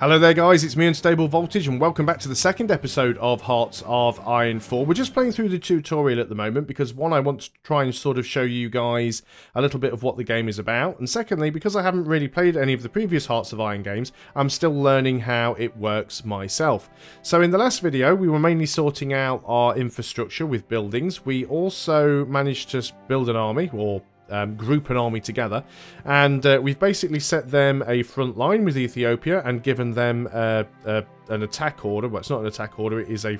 Hello there guys, it's me Unstable Voltage and welcome back to the second episode of Hearts of Iron 4. We're just playing through the tutorial at the moment because one, I want to try and sort of show you guys a little bit of what the game is about, and secondly, because I haven't really played any of the previous Hearts of Iron games, I'm still learning how it works myself. So in the last video, we were mainly sorting out our infrastructure with buildings. We also managed to build an army, or group an army together, and we've basically set them a front line with Ethiopia and given them an attack order. Well, it's not an attack order, it is a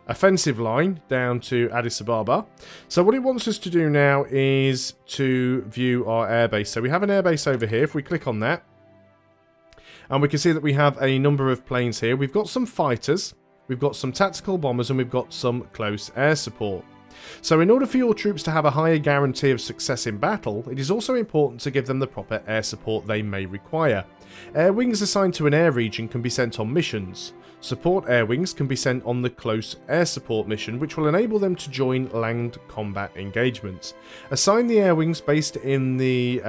offensive line down to Addis Ababa. So what it wants us to do now is to view our airbase. So we have an airbase over here. If we click on that, and we can see that we have a number of planes here. We've got some fighters, we've got some tactical bombers, and we've got some close air support. So in order for your troops to have a higher guarantee of success in battle, it is also important to give them the proper air support they may require. Air wings assigned to an air region can be sent on missions. Support air wings can be sent on the close air support mission, which will enable them to join land combat engagements. Assign the air wings based in the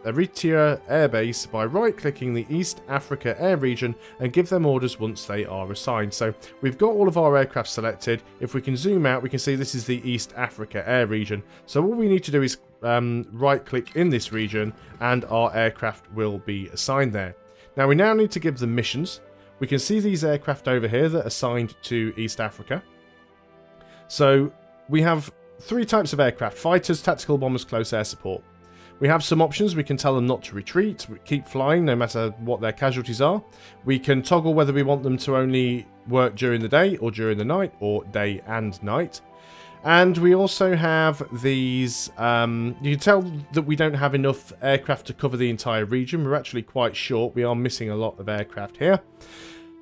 Eritrea Air Base by right-clicking the East Africa Air region and give them orders once they are assigned. So we've got all of our aircraft selected. If we can zoom out, we can see this is the East Africa Air region. So all we need to do is right-click in this region and our aircraft will be assigned there. Now we now need to give them missions. We can see these aircraft over here that are assigned to East Africa. So we have three types of aircraft: fighters, tactical bombers, close air support. We have some options. We can tell them not to retreat, keep flying no matter what their casualties are. We can toggle whether we want them to only work during the day or during the night, or day and night. And we also have these, you can tell that we don't have enough aircraft to cover the entire region. We're actually quite short. We are missing a lot of aircraft here.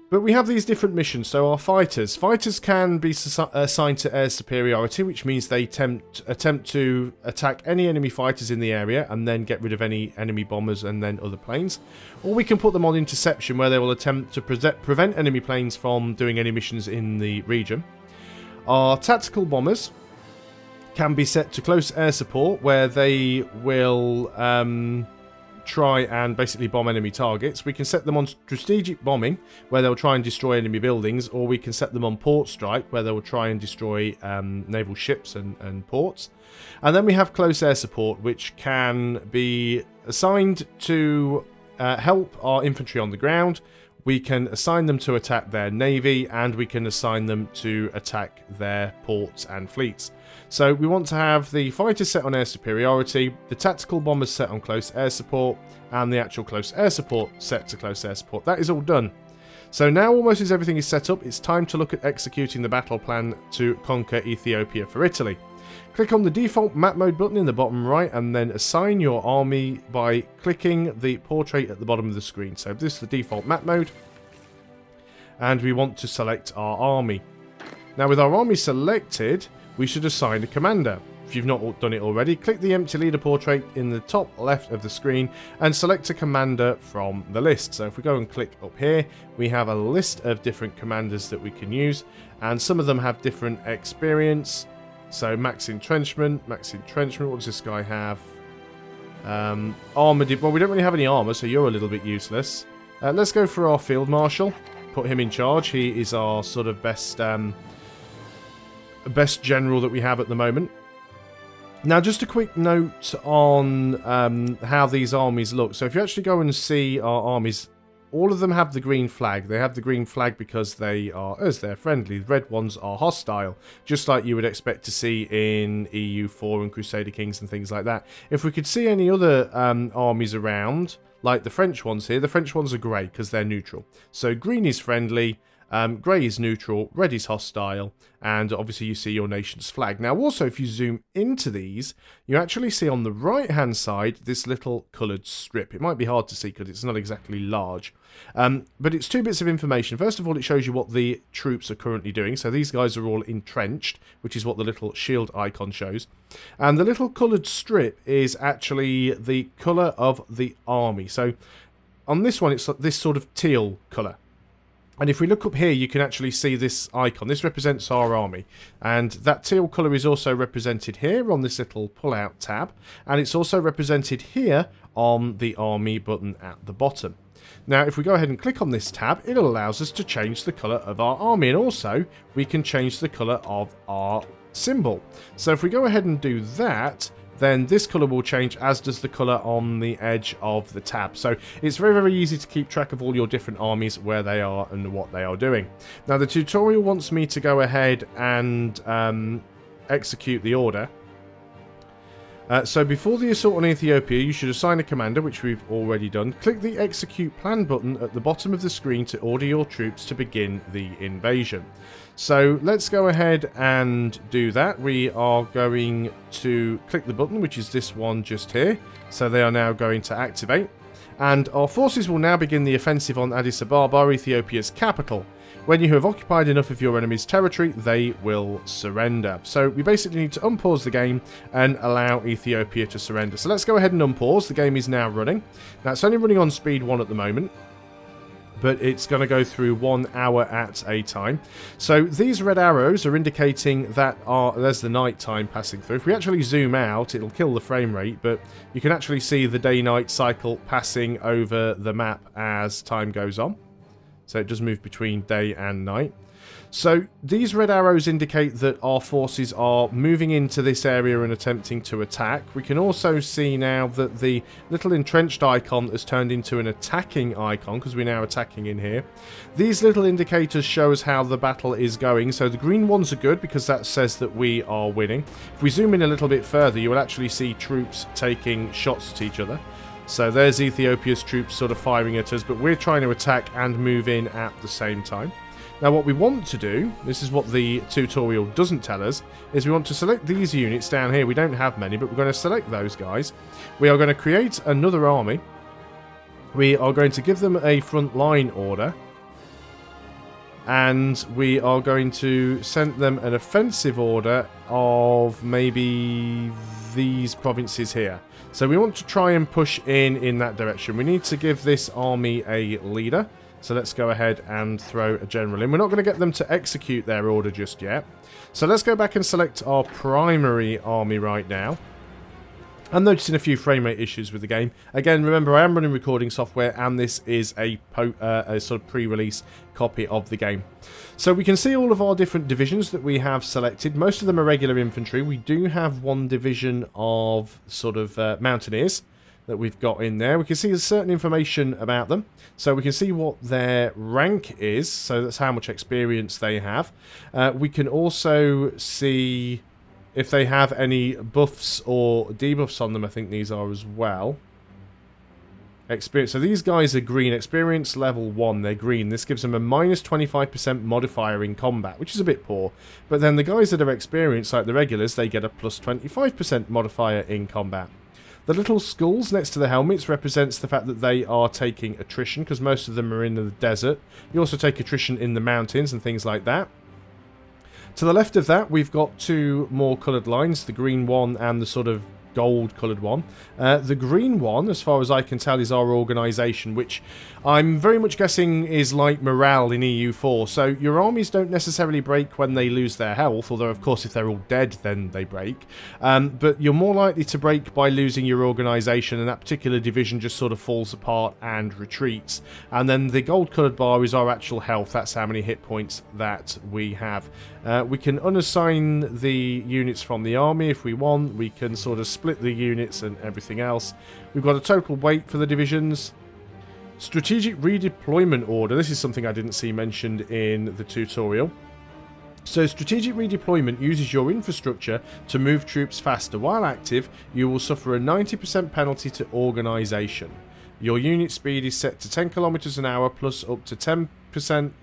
But we have these different missions. So our fighters. Fighters can be assigned to air superiority, which means they attempt to attack any enemy fighters in the area and then get rid of any enemy bombers and then other planes. Or we can put them on interception, where they will attempt to prevent enemy planes from doing any missions in the region. Our tactical bombers can be set to close air support, where they will try and basically bomb enemy targets. We can set them on strategic bombing, where they'll try and destroy enemy buildings, or we can set them on port strike, where they will try and destroy naval ships and ports. And then we have close air support, which can be assigned to help our infantry on the ground. We can assign them to attack their navy, and we can assign them to attack their ports and fleets. So we want to have the fighters set on air superiority, the tactical bombers set on close air support, and the actual close air support set to close air support. That is all done. So now almost as everything is set up, it's time to look at executing the battle plan to conquer Ethiopia for Italy. Click on the default map mode button in the bottom right, and then assign your army by clicking the portrait at the bottom of the screen. So this is the default map mode, and we want to select our army. Now with our army selected, we should assign a commander. If you've not done it already, click the empty leader portrait in the top left of the screen and select a commander from the list. So if we go and click up here, we have a list of different commanders that we can use, and some of them have different experience. So max entrenchment, what does this guy have? Armored, well, we don't really have any armor, so you're a little bit useless. Let's go for our field marshal, put him in charge. He is our sort of best general that we have at the moment. Now just a quick note on how these armies look. So if you actually go and see our armies, all of them have the green flag. They have the green flag because they are, as they're friendly. The red ones are hostile, just like you would expect to see in EU4 and Crusader Kings and things like that. If we could see any other armies around, like the French ones here, the French ones are grey because they're neutral. So green is friendly, grey is neutral, red is hostile, and obviously you see your nation's flag. Now also, if you zoom into these, you actually see on the right hand side this little coloured strip. It might be hard to see because it's not exactly large, but it's two bits of information. First of all, it shows you what the troops are currently doing. So these guys are all entrenched, which is what the little shield icon shows, and the little coloured strip is actually the colour of the army. So on this one, it's this sort of teal colour. And if we look up here, you can actually see this icon. This represents our army. And that teal colour is also represented here on this little pull-out tab. And it's also represented here on the army button at the bottom. Now, if we go ahead and click on this tab, it allows us to change the colour of our army, and also we can change the colour of our symbol. So if we go ahead and do that, then this colour will change, as does the colour on the edge of the tab. So it's very, very easy to keep track of all your different armies, where they are and what they are doing. Now, the tutorial wants me to go ahead and execute the order. So before the assault on Ethiopia, you should assign a commander, which we've already done. Click the execute plan button at the bottom of the screen to order your troops to begin the invasion. So let's go ahead and do that. We are going to click the button, which is this one just here. So they are now going to activate. And our forces will now begin the offensive on Addis Ababa, Ethiopia's capital. When you have occupied enough of your enemy's territory, they will surrender. So we basically need to unpause the game and allow Ethiopia to surrender. So let's go ahead and unpause. The game is now running. Now, it's only running on speed 1 at the moment, but it's going to go through 1 hour at a time. So these red arrows are indicating that there's the night time passing through. If we actually zoom out, it'll kill the frame rate, but you can actually see the day-night cycle passing over the map as time goes on. So it does move between day and night. So these red arrows indicate that our forces are moving into this area and attempting to attack. We can also see now that the little entrenched icon has turned into an attacking icon, because we're now attacking in here. These little indicators show us how the battle is going. So the green ones are good, because that says that we are winning. If we zoom in a little bit further, you will actually see troops taking shots at each other. So there's Ethiopia's troops sort of firing at us, but we're trying to attack and move in at the same time. Now, what we want to do, this is what the tutorial doesn't tell us, is we want to select these units down here. We don't have many, but we're going to select those guys. We are going to create another army. We are going to give them a front line order. And we are going to send them an offensive order of maybe these provinces here. So we want to try and push in that direction. We need to give this army a leader. So let's go ahead and throw a general in. We're not going to get them to execute their order just yet. So let's go back and select our primary army right now. I'm noticing a few frame rate issues with the game. Again, remember, I am running recording software, and this is a sort of pre-release copy of the game. So we can see all of our different divisions that we have selected. Most of them are regular infantry. We do have one division of sort of mountaineers that we've got in there. We can see there's certain information about them. So we can see what their rank is. So that's how much experience they have. We can also see if they have any buffs or debuffs on them. I think these are as well. Experience. So these guys are green. Experience level 1. They're green. This gives them a minus 25% modifier in combat, which is a bit poor. But then the guys that are experienced, like the regulars, they get a plus 25% modifier in combat. The little skulls next to the helmets represents the fact that they are taking attrition, because most of them are in the desert. You also take attrition in the mountains and things like that. To the left of that, we've got 2 more coloured lines, the green one and the sort of gold coloured one. The green one, as far as I can tell, is our organisation, which I'm very much guessing is like morale in EU4. So your armies don't necessarily break when they lose their health, although of course if they're all dead then they break. But you're more likely to break by losing your organisation, and that particular division just sort of falls apart and retreats. And then the gold coloured bar is our actual health. That's how many hit points that we have. We can unassign the units from the army if we want. We can sort of split the units and everything else. We've got a total weight for the divisions. Strategic redeployment order. This is something I didn't see mentioned in the tutorial. So strategic redeployment uses your infrastructure to move troops faster. While active, you will suffer a 90% penalty to organisation. Your unit speed is set to 10 kilometers an hour plus up to 10%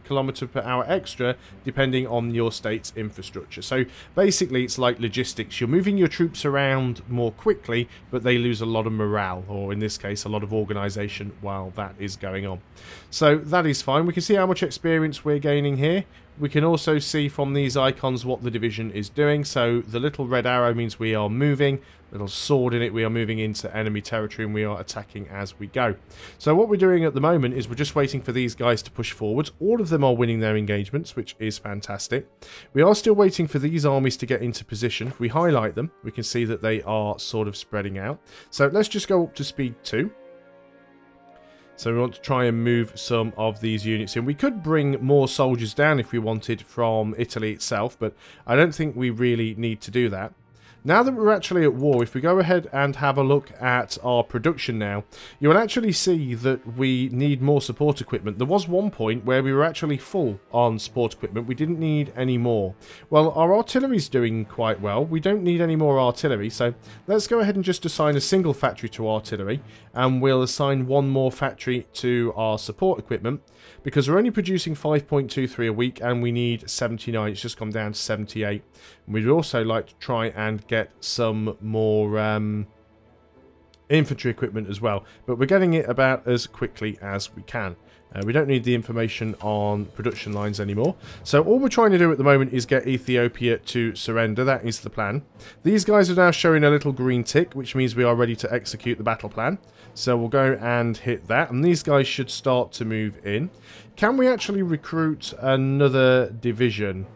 kilometer per hour extra depending on your state's infrastructure. So basically it's like logistics. You're moving your troops around more quickly, but they lose a lot of morale, or in this case a lot of organisation while that is going on. So that is fine. We can see how much experience we're gaining here. We can also see from these icons what the division is doing. So the little red arrow means we are moving. Little sword in it, we are moving into enemy territory, and we are attacking as we go. So what we're doing at the moment is we're just waiting for these guys to push forwards. All of them are winning their engagements, which is fantastic. We are still waiting for these armies to get into position. If we highlight them, we can see that they are sort of spreading out. So let's just go up to speed 2. So we want to try and move some of these units in. We could bring more soldiers down if we wanted from Italy itself, but I don't think we really need to do that. Now that we're actually at war, if we go ahead and have a look at our production now, you will actually see that we need more support equipment. There was one point where we were actually full on support equipment. We didn't need any more. Well, our artillery's doing quite well. We don't need any more artillery, so let's go ahead and just assign a single factory to artillery, and we'll assign one more factory to our support equipment, because we're only producing 5.23 a week and we need 79. It's just gone down to 78. And we'd also like to try and get some more infantry equipment as well, but we're getting it about as quickly as we can. We don't need the information on production lines anymore. So all we're trying to do at the moment is get Ethiopia to surrender. That is the plan. These guys are now showing a little green tick, which means we are ready to execute the battle plan. So we'll go and hit that, and these guys should start to move in. Can we actually recruit another division?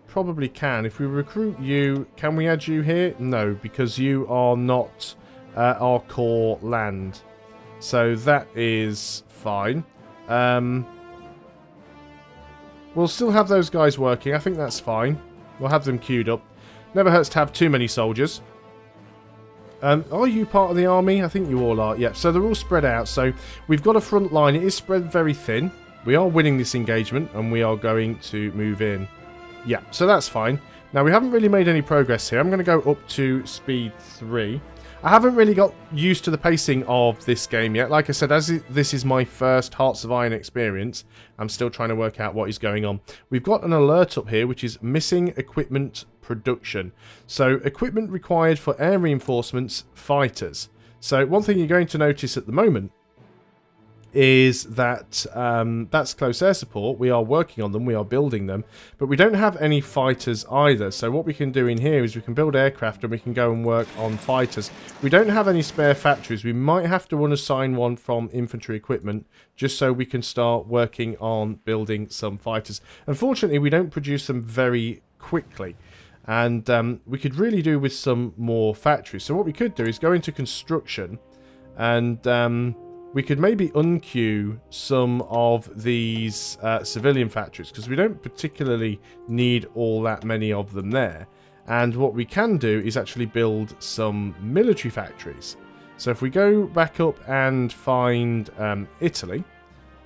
Probably can. If we recruit you, can we add you here? No, because you are not our core land. So that is fine. We'll still have those guys working. I think that's fine. We'll have them queued up. Never hurts to have too many soldiers. Are you part of the army? I think you all are. Yeah, so they're all spread out. So we've got a front line. It is spread very thin. We are winning this engagement, and we are going to move in. Yeah, so that's fine. Now, we haven't really made any progress here. I'm going to go up to speed 3. I haven't really got used to the pacing of this game yet. Like I said, as this is my first Hearts of Iron experience, I'm still trying to work out what is going on. We've got an alert up here, which is missing equipment production. So, equipment required for air reinforcements, fighters. So, one thing you're going to notice at the moment is that that's close air support. We are working on them, we are building them, but we don't have any fighters either. So what we can do in here is we can build aircraft and we can go and work on fighters. We don't have any spare factories. We might have to unassign one from infantry equipment just so we can start working on building some fighters. Unfortunately, we don't produce them very quickly, and we could really do with some more factories. So what we could do is go into construction, and we could maybe unqueue some of these civilian factories, because we don't particularly need all that many of them there. And what we can do is actually build some military factories. So if we go back up and find Italy,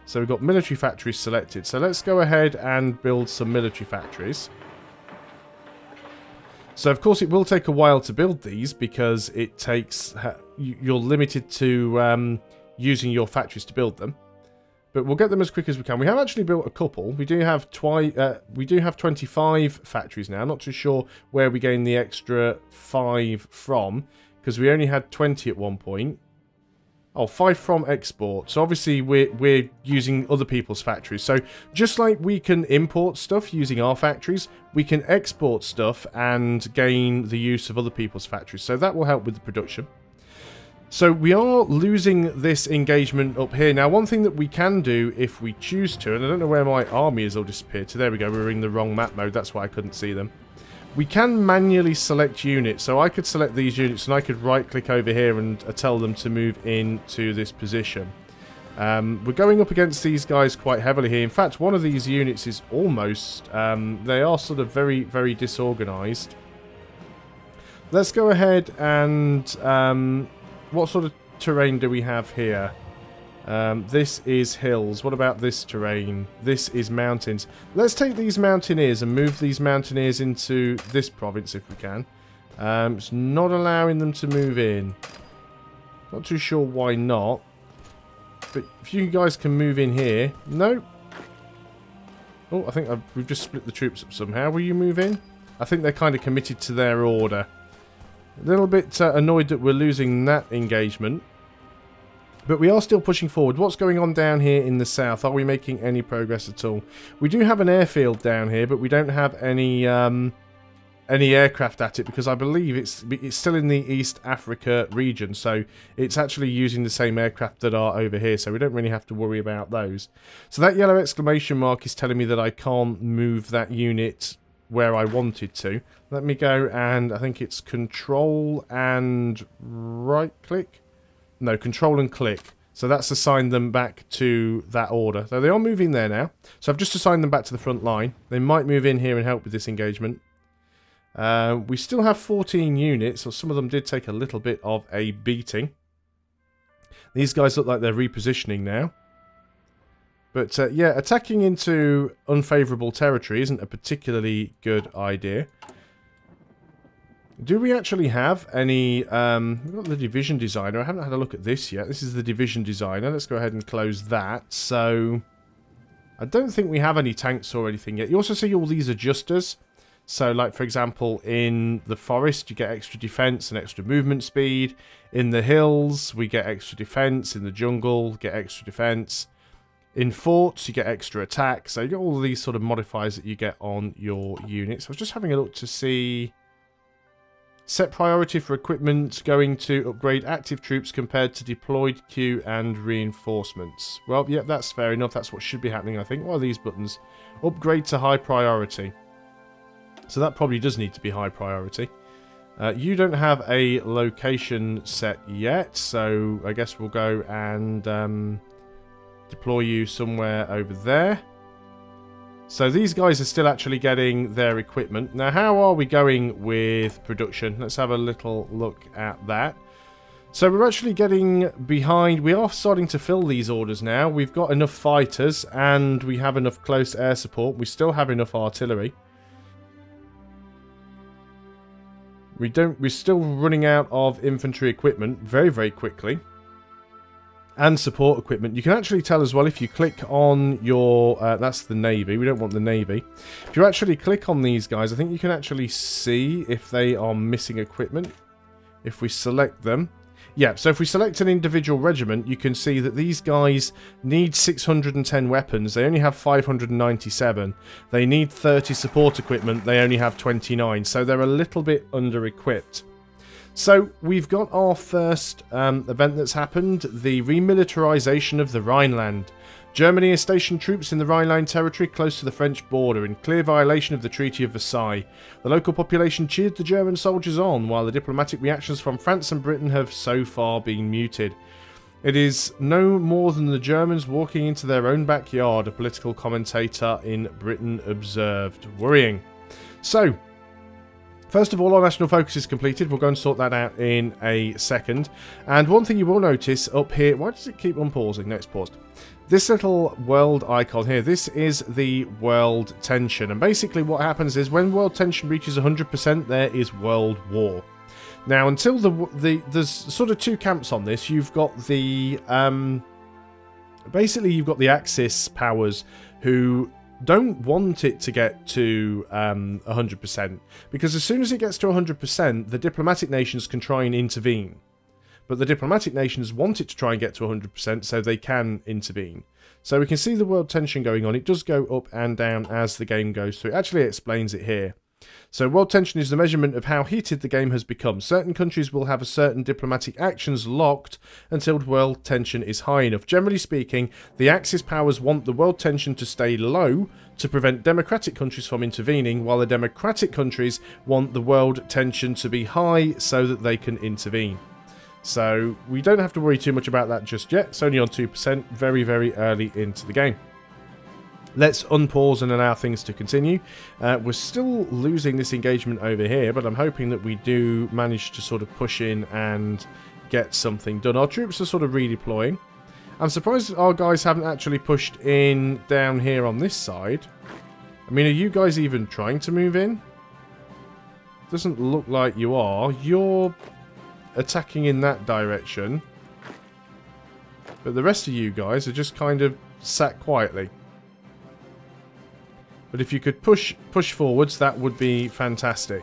so we've got military factories selected. So let's go ahead and build some military factories. So of course it will take a while to build these, because it takes you're limited to using your factories to build them, but we'll get them as quick as we can. We have actually built a couple. We do have 25 factories now. Not too sure where we gained the extra 5 from, because we only had 20 at one point. Oh, 5 from export. So obviously we're using other people's factories. So just like we can import stuff using our factories, we can export stuff and gain the use of other people's factories. So that will help with the production. So we are losing this engagement up here. Now, one thing that we can do if we choose to, and I don't know where my army has all disappeared to. There we go, we were in the wrong map mode. That's why I couldn't see them. We can manually select units. So I could select these units and I could right click over here and tell them to move into this position. We're going up against these guys quite heavily here. In fact, one of these units is almost, they are sort of very, very disorganized. Let's go ahead and, what sort of terrain do we have here? This is hills. What about this terrain? This is mountains. Let's take these mountaineers and move these mountaineers into this province if we can. It's not allowing them to move in. Not too sure why not. But if you guys can move in here. No. Oh, I think we've just split the troops up somehow. Will you move in? I think they're kind of committed to their order. A little bit annoyed that we're losing that engagement. But we are still pushing forward. What's going on down here in the south? Are we making any progress at all? We do have an airfield down here, but we don't have any aircraft at it, because I believe it's still in the East Africa region. So it's actually using the same aircraft that are over here. So we don't really have to worry about those. So that yellow exclamation mark is telling me that I can't move that unit where I wanted to. Let me go, and I think it's control and right click. No, control and click. So that's assigned them back to that order. So they are moving there now. So I've just assigned them back to the front line. They might move in here and help with this engagement. We still have 14 units, so some of them did take a little bit of a beating. These guys look like they're repositioning now. But yeah, attacking into unfavourable territory isn't a particularly good idea. Do we actually have any... we've got the division designer. I haven't had a look at this yet. This is the division designer. Let's go ahead and close that. So, I don't think we have any tanks or anything yet. You also see all these adjusters. So, like, for example, in the forest, you get extra defense and extra movement speed. In the hills, we get extra defense. In the jungle, get extra defense. In forts, you get extra attack. So, you get all of these sort of modifiers that you get on your units. I was just having a look to see... Set priority for equipment going to upgrade active troops compared to deployed queue and reinforcements. Well, yeah, that's fair enough. That's what should be happening, I think. What are these buttons? Upgrade to high priority. So that probably does need to be high priority. You don't have a location set yet, so I guess we'll go and deploy you somewhere over there. So these guys are still actually getting their equipment. Now, how are we going with production? Let's have a little look at that. So we're actually getting behind. We are starting to fill these orders now. We've got enough fighters and we have enough close air support. We still have enough artillery. We're still running out of infantry equipment very, very quickly. And support equipment. You can actually tell as well if you click on your... that's the Navy. We don't want the Navy. If you actually click on these guys, I think you can actually see if they are missing equipment. If we select them. Yeah, so if we select an individual regiment, you can see that these guys need 610 weapons. They only have 597. They need 30 support equipment. They only have 29. So they're a little bit under-equipped. So, we've got our first event that's happened, the remilitarization of the Rhineland. Germany has stationed troops in the Rhineland territory close to the French border in clear violation of the Treaty of Versailles. The local population cheered the German soldiers on, while the diplomatic reactions from France and Britain have so far been muted. It is no more than the Germans walking into their own backyard, a political commentator in Britain observed. Worrying. So, first of all, our national focus is completed. We'll go and sort that out in a second. And one thing you will notice up here... Why does it keep unpausing? No, it's paused. This little world icon here, this is the world tension. And basically what happens is when world tension reaches 100%, there is world war. Now, until there's sort of two camps on this. You've got the... basically, you've got the Axis powers who... don't want it to get to 100%, because as soon as it gets to 100%, the diplomatic nations can try and intervene. But the diplomatic nations want it to try and get to 100% so they can intervene. So we can see the world tension going on. It does go up and down as the game goes through. It actually explains it here. So world tension is the measurement of how heated the game has become. Certain countries will have a certain diplomatic actions locked until world tension is high enough. Generally speaking, the Axis powers want the world tension to stay low to prevent democratic countries from intervening, while the democratic countries want the world tension to be high so that they can intervene. So we don't have to worry too much about that just yet. It's only on 2%, very, very early into the game. Let's unpause and allow things to continue. We're still losing this engagement over here, but I'm hoping that we do manage to sort of push in and get something done. Our troops are sort of redeploying. I'm surprised our guys haven't actually pushed in down here on this side. I mean, are you guys even trying to move in? Doesn't look like you are. You're attacking in that direction. But the rest of you guys are just kind of sat quietly. But if you could push forwards, that would be fantastic.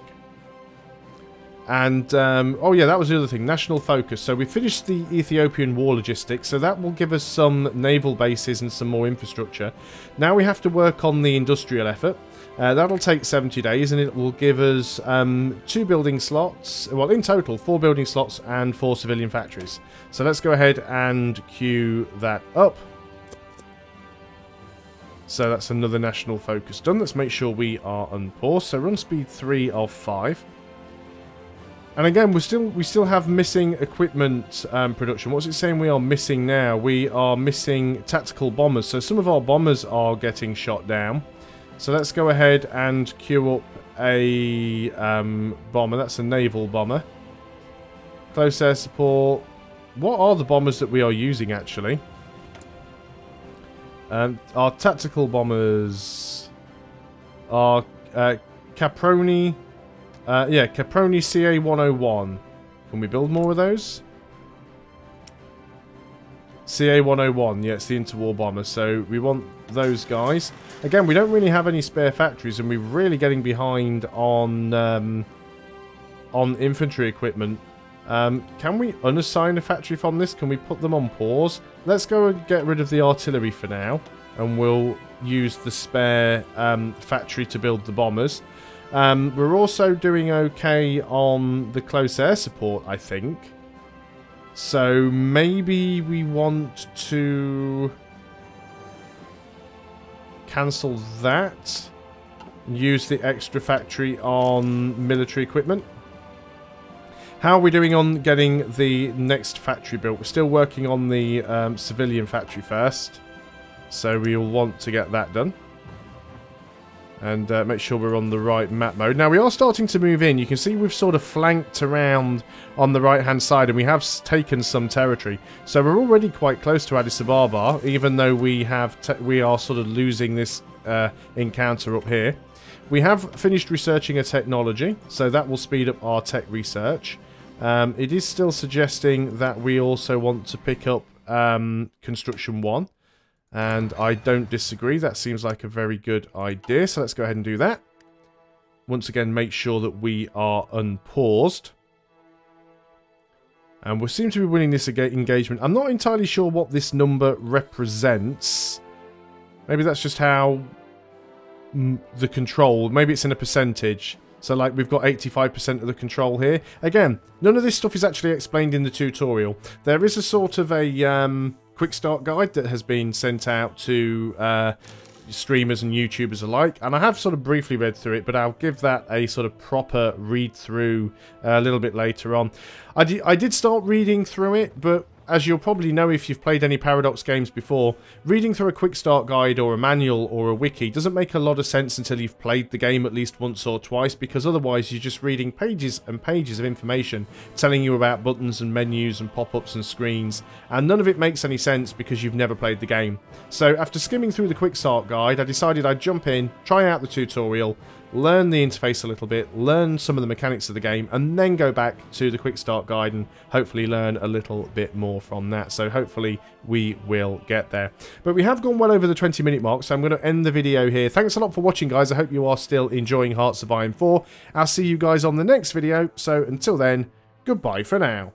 And, oh yeah, that was the other thing, national focus. So we finished the Ethiopian war logistics, so that will give us some naval bases and some more infrastructure. Now we have to work on the industrial effort. That'll take 70 days, and it will give us 2 building slots. Well, in total, 4 building slots and 4 civilian factories. So let's go ahead and queue that up. So that's another national focus done. Let's make sure we are unpaused. So run speed 3 of 5. And again, we still have missing equipment production. What's it saying we are missing now? We are missing tactical bombers. So some of our bombers are getting shot down. So let's go ahead and queue up a bomber. That's a naval bomber. Close air support. What are the bombers that we are using, actually? Our tactical bombers are Caproni. Yeah, Caproni CA-101. Can we build more of those? CA-101, yeah, it's the interwar bomber. So we want those guys. Again, we don't really have any spare factories, and we're really getting behind on infantry equipment. Can we unassign a factory from this? Can we put them on pause? Let's go and get rid of the artillery for now, and we'll use the spare factory to build the bombers. We're also doing okay on the close air support, I think. So maybe we want to cancel that and use the extra factory on military equipment. How are we doing on getting the next factory built? We're still working on the civilian factory first. So we'll want to get that done. And make sure we're on the right map mode. Now, we are starting to move in. You can see we've sort of flanked around on the right-hand side, and we have taken some territory. So we're already quite close to Addis Ababa, even though we are sort of losing this encounter up here. We have finished researching a technology, so that will speed up our tech research. It is still suggesting that we also want to pick up Construction 1. And I don't disagree. That seems like a very good idea. So let's go ahead and do that. Once again, make sure that we are unpaused. And we seem to be winning this engagement. I'm not entirely sure what this number represents. Maybe that's just how the control. Maybe it's in a percentage. So like we've got 85% of the control here. Again, none of this stuff is actually explained in the tutorial. There is a sort of a quick start guide that has been sent out to streamers and YouTubers alike, and I have sort of briefly read through it, but I'll give that a sort of proper read through a little bit later on. I did start reading through it, but as you'll probably know if you've played any Paradox games before, reading through a quick start guide or a manual or a wiki doesn't make a lot of sense until you've played the game at least once or twice, because otherwise you're just reading pages and pages of information telling you about buttons and menus and pop-ups and screens, and none of it makes any sense because you've never played the game. So after skimming through the quick start guide, I decided I'd jump in, try out the tutorial, learn the interface a little bit, learn some of the mechanics of the game, and then go back to the quick start guide and hopefully learn a little bit more from that. So hopefully we will get there. But we have gone well over the 20-minute mark, so I'm going to end the video here. Thanks a lot for watching, guys. I hope you are still enjoying Hearts of Iron 4. I'll see you guys on the next video, so until then, goodbye for now.